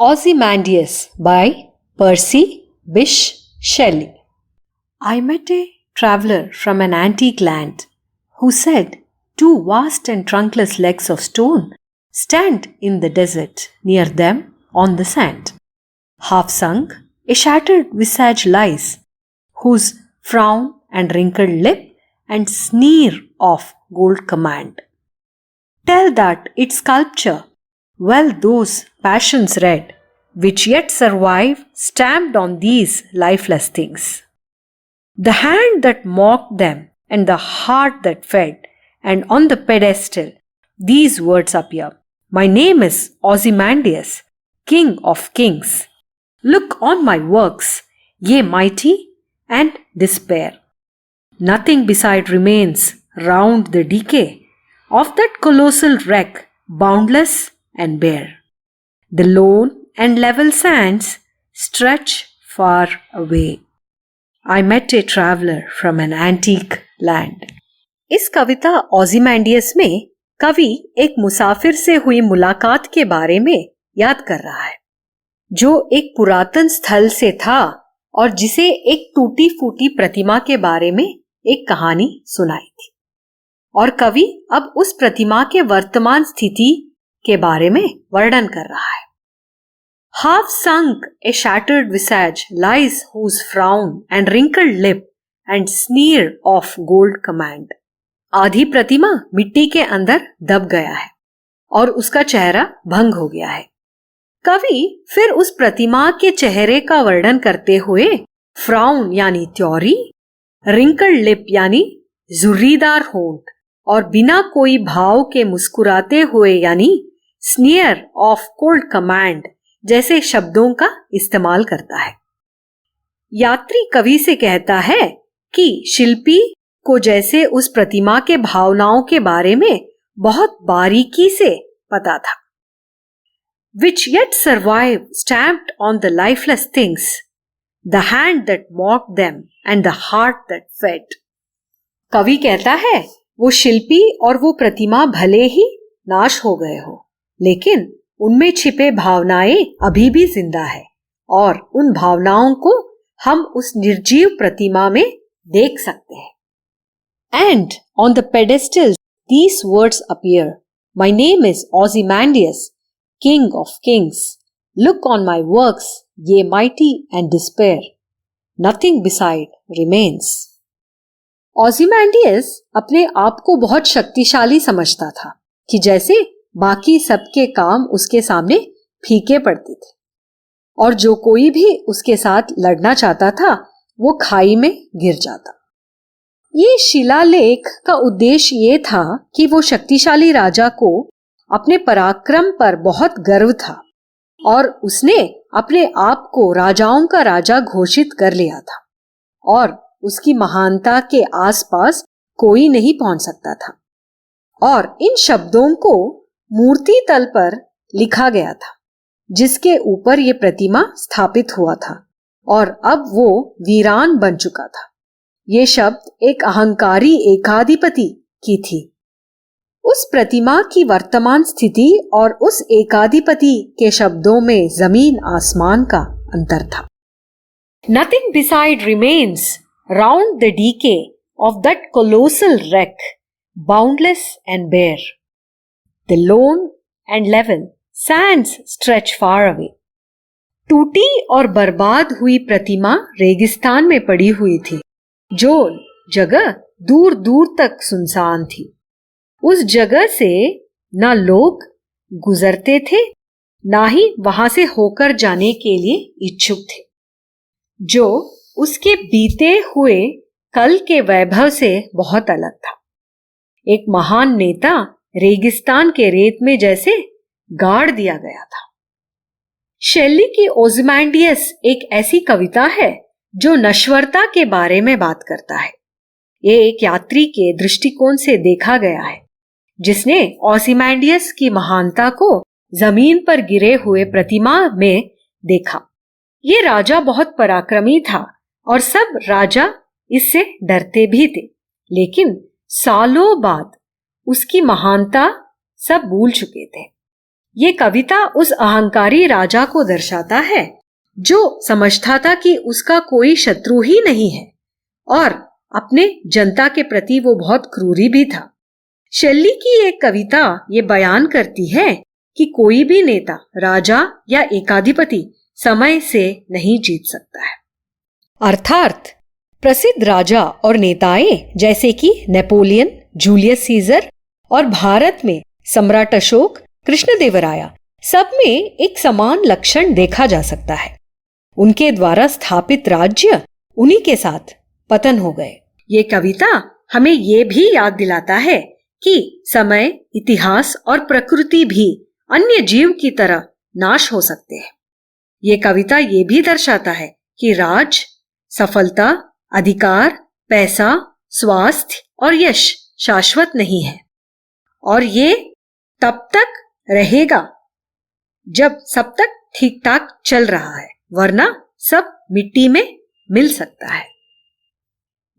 Ozymandias by Percy Bysshe Shelley. I met a traveller from an antique land who said, "Two vast and trunkless legs of stone stand in the desert near them on the sand. Half sunk, a shattered visage lies, whose frown and wrinkled lip and sneer of gold command. Tell that its sculpture well those passions read, which yet survive stamped on these lifeless things. The hand that mocked them and the heart that fed, and on the pedestal these words appear, My name is Ozymandias, King of Kings. Look on my works, ye mighty, and despair. Nothing beside remains round the decay of that colossal wreck, boundless and bare. The lone and level sands stretch far away. I met a traveler from an antique land." इस कविता ओzymandias में कवि एक मुसाफिर से हुई मुलाकात के बारे में याद कर रहा है, जो एक पुरातन स्थल से था और जिसे एक टूटी फूटी प्रतिमा के बारे में एक कहानी सुनाई थी। और कवि अब उस प्रतिमा के वर्तमान स्थिति के बारे में वर्णन कर रहा है। Half sunk, a shattered visage lies, whose frown and wrinkled lip and sneer of gold command. आधी प्रतिमा मिट्टी के अंदर दब गया है और उसका चेहरा भंग हो गया है। कवि फिर उस प्रतिमा के चेहरे का वर्णन करते हुए फ्राउन यानी त्योरी, रिंकल्ड लिप यानी झुर्रीदार होंठ और बिना कोई भाव के मुस्कुराते हुए यानी स्नियर ऑफ कोल्ड कमांड जैसे शब्दों का इस्तेमाल करता है। यात्री कवि से कहता है कि शिल्पी को जैसे उस प्रतिमा के भावनाओं के बारे में बहुत बारीकी से पता था। Which yet survive stamped on the lifeless things, the hand that mocked them and the heart that fed. कवि कहता है वो शिल्पी और वो प्रतिमा भले ही नाश हो गए हो, लेकिन उनमें छिपे भावनाएं अभी भी जिंदा है और उन भावनाओं को हम उस निर्जीव प्रतिमा में देख सकते हैं। And on the pedestal these words appear, My name is Ozymandias, King of Kings. Look on my works, ye mighty, and despair. Nothing beside remains. Ozymandias अपने आप को बहुत शक्तिशाली समझता था कि जैसे बाकी सबके काम उसके सामने फीके पड़ते थे और जो कोई भी उसके साथ लड़ना चाहता था वो खाई में गिर जाता। ये शिलालेख का उद्देश्य ये था कि वो शक्तिशाली राजा को अपने पराक्रम पर बहुत गर्व था और उसने अपने आप को राजाओं का राजा घोषित कर लिया था और उसकी महानता के आसपास कोई नहीं पहुंच सकता था। और इन शब्दों को मूर्ति तल पर लिखा गया था जिसके ऊपर ये प्रतिमा स्थापित हुआ था और अब वो वीरान बन चुका था। ये शब्द एक अहंकारी एकाधिपति की थी। उस प्रतिमा की वर्तमान स्थिति और उस एकाधिपति के शब्दों में जमीन आसमान का अंतर था। Nothing beside remains round the decay of that colossal wreck, boundless and bare. The lone and level sands stretch far away. टूटी और बर्बाद हुई प्रतिमा रेगिस्तान में पड़ी हुई थी, जो जगह दूर दूर तक सुनसान थी। उस जगह से ना लोग गुजरते थे, ना ही वहां से होकर जाने के लिए इच्छुक थे, जो उसके बीते हुए कल के वैभव से बहुत अलग था। एक महान नेता रेगिस्तान के रेत में जैसे गाड़ दिया गया था। शेली की ओzymandias एक ऐसी कविता है जो नश्वरता के बारे में बात करता है। ये एक यात्री के दृष्टिकोण से देखा गया है जिसने ओzymandias की महानता को जमीन पर गिरे हुए प्रतिमा में देखा। ये राजा बहुत पराक्रमी था और सब राजा इससे डरते भी थे, लेकिन सालों बाद उसकी महानता सब भूल चुके थे। ये कविता उस अहंकारी राजा को दर्शाता है जो समझता था कि उसका कोई शत्रु ही नहीं है और अपने जनता के प्रति वो बहुत क्रूरी भी था। शेल्ली की एक कविता ये बयान करती है कि कोई भी नेता, राजा या एकाधिपति समय से नहीं जीत सकता है। अर्थात प्रसिद्ध राजा और नेताएं जैसे कि नेपोलियन, जूलियस सीजर और भारत में सम्राट अशोक, कृष्णदेवराया, सब में एक समान लक्षण देखा जा सकता है। उनके द्वारा स्थापित राज्य उन्हीं के साथ पतन हो गए। ये कविता हमें ये भी याद दिलाता है कि समय, इतिहास और प्रकृति भी अन्य जीव की तरह नाश हो सकते हैं। ये कविता ये भी दर्शाता है कि राज, सफलता, अधिकार, पैसा, स्वास्थ्य और यश शाश्वत नहीं है और ये तब तक रहेगा जब सब तक ठीक ठाक चल रहा है, वरना सब मिट्टी में मिल सकता है।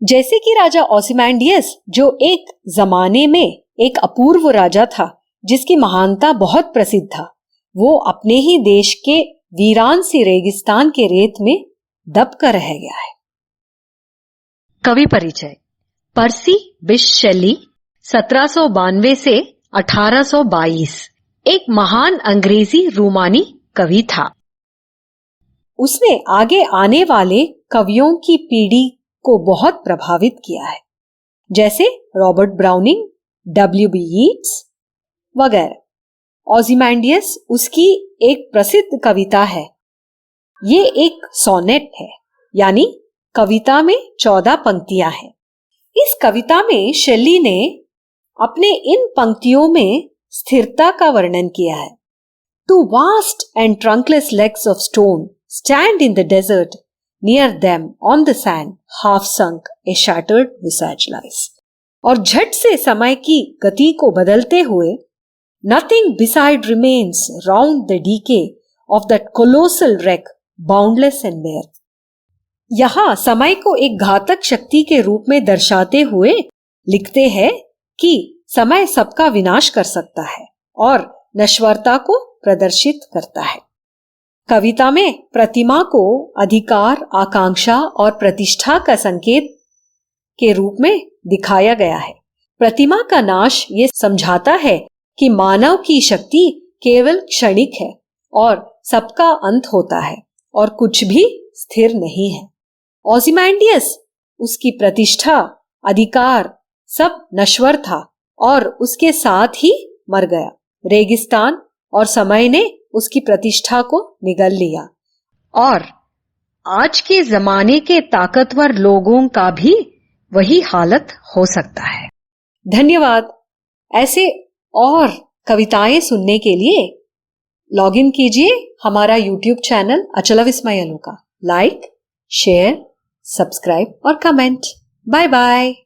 जैसे कि राजा ओसिमैंडियस, जो एक जमाने में एक अपूर्व राजा था जिसकी महानता बहुत प्रसिद्ध था, वो अपने ही देश के वीरान सी रेगिस्तान के रेत में दब कर रह गया है। कवि परिचय। पर्सी बिश शेली 1792 से 1822 एक महान अंग्रेजी रूमानी कवि था। उसने आगे आने वाले कवियों की पीढ़ी को बहुत प्रभावित किया है, जैसे रॉबर्ट ब्राउनिंग, W.B. यीट्स वगैरह। ओसिमैंडियस उसकी एक प्रसिद्ध कविता है। ये एक सोनेट है, यानी कविता में 14 पंक्तियां हैं। इस कविता में शेली ने अपने इन पंक्तियों में स्थिरता का वर्णन किया है। Two vast and trunkless legs of stone stand in the desert. Near them, on the sand, half sunk, a shattered visage lies. और झट से समय की गति को बदलते हुए nothing beside remains round the decay of that colossal wreck, boundless and bare. यहाँ समय को एक घातक शक्ति के रूप में दर्शाते हुए लिखते हैं कि समय सबका विनाश कर सकता है और नश्वरता को प्रदर्शित करता है। कविता में प्रतिमा को अधिकार, आकांक्षा और प्रतिष्ठा का संकेत के रूप में दिखाया गया है। प्रतिमा का नाश ये समझाता है कि मानव की शक्ति केवल क्षणिक है और सबका अंत होता है और कुछ भी स्थिर नहीं है। ओसिमैंडियस, उसकी प्रतिष्ठा, अधिकार सब नश्वर था और उसके साथ ही मर गया। रेगिस्तान और समय ने उसकी प्रतिष्ठा को निगल लिया और आज के जमाने के ताकतवर लोगों का भी वही हालत हो सकता है। धन्यवाद। ऐसे और कविताएं सुनने के लिए लॉग इन कीजिए हमारा YouTube चैनल अचला विस्मय का। लाइक, शेयर, सब्सक्राइब और कमेंट। Bye bye.